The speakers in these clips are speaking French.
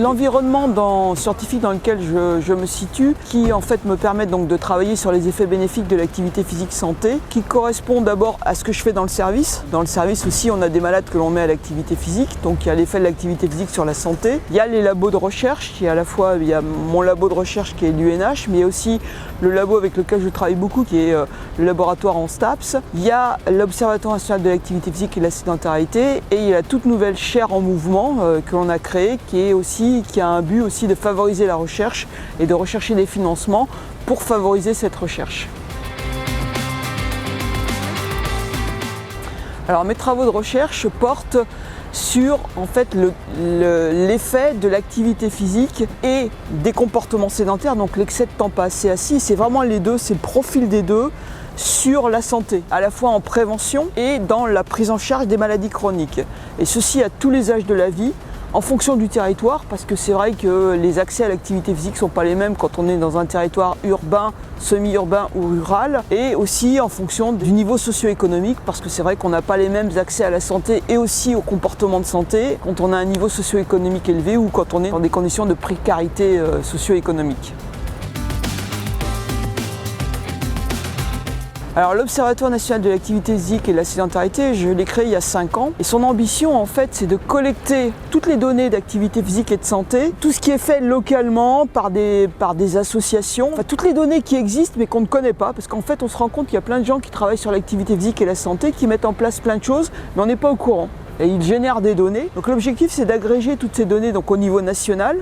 l'environnement scientifique dans lequel je me situe, qui en fait me permet donc de travailler sur les effets bénéfiques de l'activité physique santé, qui correspond d'abord à ce que je fais dans le service. Dans le service aussi, on a des malades que l'on met à l'activité physique, donc il y a l'effet de l'activité physique sur la santé. Il y a les labos de recherche, il y a mon labo de recherche qui est l'UNH, mais il y a aussi le labo avec lequel je travaille beaucoup, qui est le laboratoire en STAPS. Il y a l'Observatoire national de l'activité physique et de la sédentarité, et il y a la toute nouvelle chaire en mouvement que l'on a créée, qui a un but aussi de favoriser la recherche et de rechercher des financements pour favoriser cette recherche. Alors mes travaux de recherche portent sur en fait l'effet de l'activité physique et des comportements sédentaires, donc l'excès de temps passé assis. C'est vraiment les deux, c'est le profil des deux sur la santé, à la fois en prévention et dans la prise en charge des maladies chroniques. Et ceci à tous les âges de la vie, en fonction du territoire, parce que c'est vrai que les accès à l'activité physique ne sont pas les mêmes quand on est dans un territoire urbain, semi-urbain ou rural, et aussi en fonction du niveau socio-économique, parce que c'est vrai qu'on n'a pas les mêmes accès à la santé et aussi au comportement de santé quand on a un niveau socio-économique élevé ou quand on est dans des conditions de précarité socio-économique. Alors l'Observatoire national de l'activité physique et de la sédentarité, je l'ai créé il y a 5 ans et son ambition en fait c'est de collecter toutes les données d'activité physique et de santé, tout ce qui est fait localement par des associations, enfin, toutes les données qui existent mais qu'on ne connaît pas, parce qu'en fait on se rend compte qu'il y a plein de gens qui travaillent sur l'activité physique et la santé, qui mettent en place plein de choses mais on n'est pas au courant. Et ils génèrent des données. Donc l'objectif c'est d'agréger toutes ces données donc, au niveau national,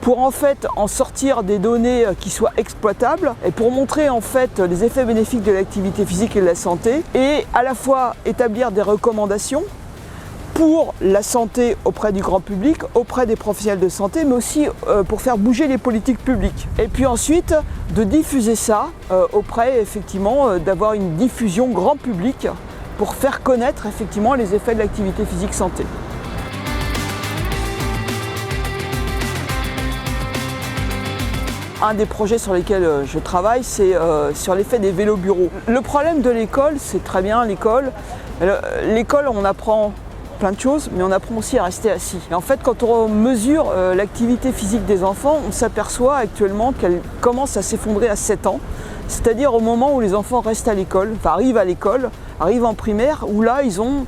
pour en fait en sortir des données qui soient exploitables et pour montrer en fait les effets bénéfiques de l'activité physique et de la santé, et à la fois établir des recommandations pour la santé auprès du grand public, auprès des professionnels de santé, mais aussi pour faire bouger les politiques publiques. Et puis ensuite de diffuser ça auprès effectivement d'avoir une diffusion grand public pour faire connaître effectivement les effets de l'activité physique santé. Un des projets sur lesquels je travaille, c'est sur l'effet des vélos bureaux. Le problème de l'école, c'est très bien l'école. L'école, on apprend plein de choses, mais on apprend aussi à rester assis. Et en fait, quand on mesure l'activité physique des enfants, on s'aperçoit actuellement qu'elle commence à s'effondrer à 7 ans. C'est-à-dire au moment où les enfants restent à l'école, enfin arrivent à l'école, arrivent en primaire, où là, ils ont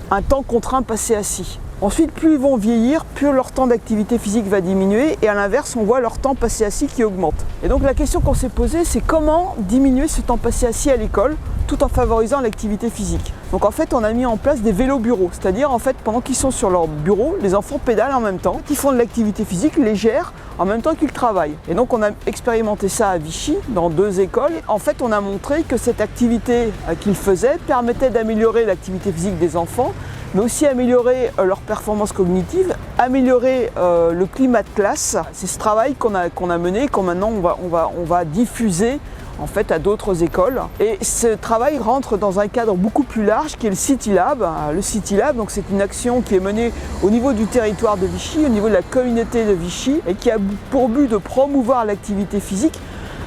un temps contraint passé assis. Ensuite, plus ils vont vieillir, plus leur temps d'activité physique va diminuer, et à l'inverse, on voit leur temps passé assis qui augmente. Et donc la question qu'on s'est posée, c'est comment diminuer ce temps passé assis à l'école tout en favorisant l'activité physique. Donc en fait, on a mis en place des vélos bureaux, c'est-à-dire en fait, pendant qu'ils sont sur leur bureau, les enfants pédalent en même temps, ils font de l'activité physique légère en même temps qu'ils travaillent. Et donc on a expérimenté ça à Vichy, dans 2 écoles. En fait, on a montré que cette activité qu'ils faisaient permettait d'améliorer l'activité physique des enfants, mais aussi améliorer leur performance cognitive, améliorer le climat de classe. C'est ce travail qu'on a mené, qu'on maintenant on va diffuser en fait à d'autres écoles. Et ce travail rentre dans un cadre beaucoup plus large qui est le City Lab. Le City Lab, donc c'est une action qui est menée au niveau du territoire de Vichy, au niveau de la communauté de Vichy, et qui a pour but de promouvoir l'activité physique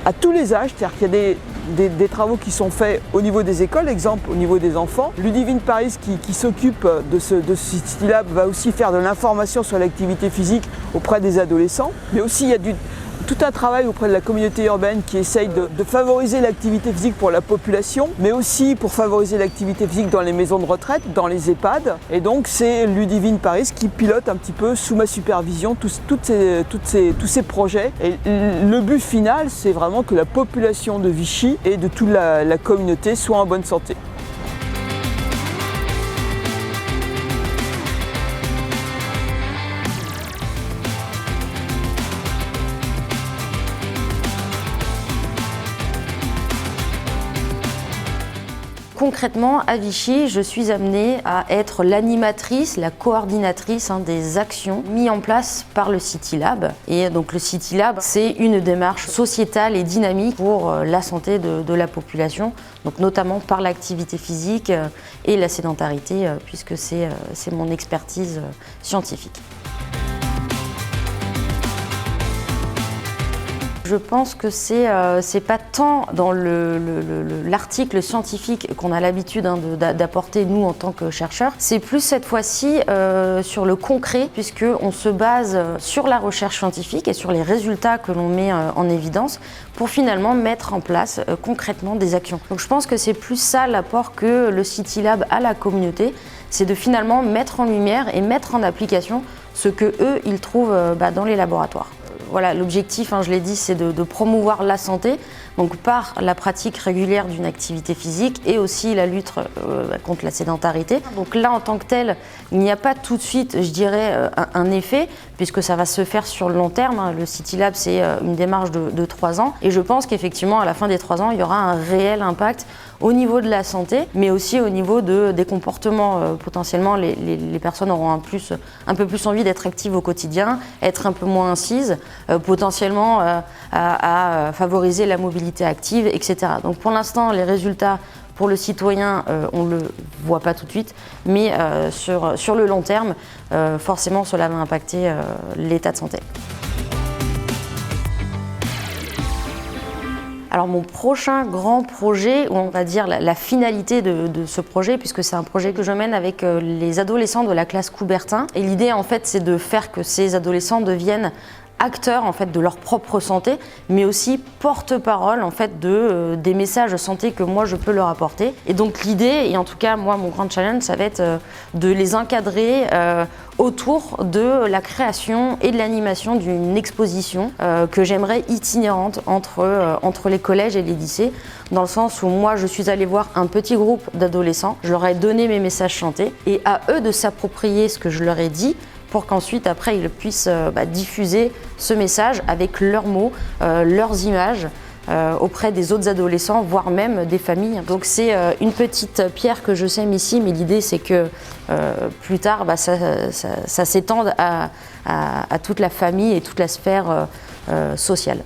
à tous les âges, c'est-à-dire qu'il y a des travaux qui sont faits au niveau des écoles, exemple au niveau des enfants. Ludivine Paris qui s'occupe de ce City Lab va aussi faire de l'information sur l'activité physique auprès des adolescents, mais aussi il y a tout un travail auprès de la communauté urbaine qui essaye de favoriser l'activité physique pour la population, mais aussi pour favoriser l'activité physique dans les maisons de retraite, dans les EHPAD. Et donc c'est Ludivine Paris qui pilote un petit peu sous ma supervision tous ces projets. Et le but final, c'est vraiment que la population de Vichy et de toute la communauté soit en bonne santé. Concrètement, à Vichy, je suis amenée à être l'animatrice, la coordinatrice des actions mises en place par le City Lab. Et donc le City Lab, c'est une démarche sociétale et dynamique pour la santé de la population, donc notamment par l'activité physique et la sédentarité, puisque c'est mon expertise scientifique. Je pense que c'est pas tant dans l'article scientifique qu'on a l'habitude d'apporter nous en tant que chercheurs, c'est plus cette fois-ci sur le concret, puisqu'on se base sur la recherche scientifique et sur les résultats que l'on met en évidence pour finalement mettre en place concrètement des actions. Donc je pense que c'est plus ça l'apport que le CityLab à la communauté, c'est de finalement mettre en lumière et mettre en application ce que eux ils trouvent dans les laboratoires. Voilà, l'objectif, je l'ai dit, c'est de promouvoir la santé, donc par la pratique régulière d'une activité physique et aussi la lutte contre la sédentarité. Donc là, en tant que tel, il n'y a pas tout de suite, je dirais, un effet, puisque ça va se faire sur le long terme. Le CityLab, c'est une démarche de 3 ans. Et je pense qu'effectivement, à la fin des 3 ans, il y aura un réel impact au niveau de la santé, mais aussi au niveau des comportements. Potentiellement, les personnes auront un peu plus envie d'être actives au quotidien, être un peu moins incises, potentiellement à favoriser la mobilité active, etc. Donc pour l'instant, les résultats pour le citoyen, on ne le voit pas tout de suite, mais sur le long terme, forcément, cela va impacter l'état de santé. Alors mon prochain grand projet, ou on va dire la finalité de ce projet, puisque c'est un projet que je mène avec les adolescents de la classe Coubertin. Et l'idée en fait c'est de faire que ces adolescents deviennent acteurs en fait de leur propre santé, mais aussi porte-parole en fait des messages de santé que moi je peux leur apporter. Et donc l'idée, et en tout cas moi mon grand challenge, ça va être de les encadrer autour de la création et de l'animation d'une exposition que j'aimerais itinérante entre les collèges et les lycées, dans le sens où moi je suis allée voir un petit groupe d'adolescents, je leur ai donné mes messages chantés et à eux de s'approprier ce que je leur ai dit, pour qu'ensuite, après, ils puissent diffuser ce message avec leurs mots, leurs images auprès des autres adolescents, voire même des familles. Donc c'est une petite pierre que je sème ici, mais l'idée c'est que plus tard, ça s'étende à toute la famille et toute la sphère sociale.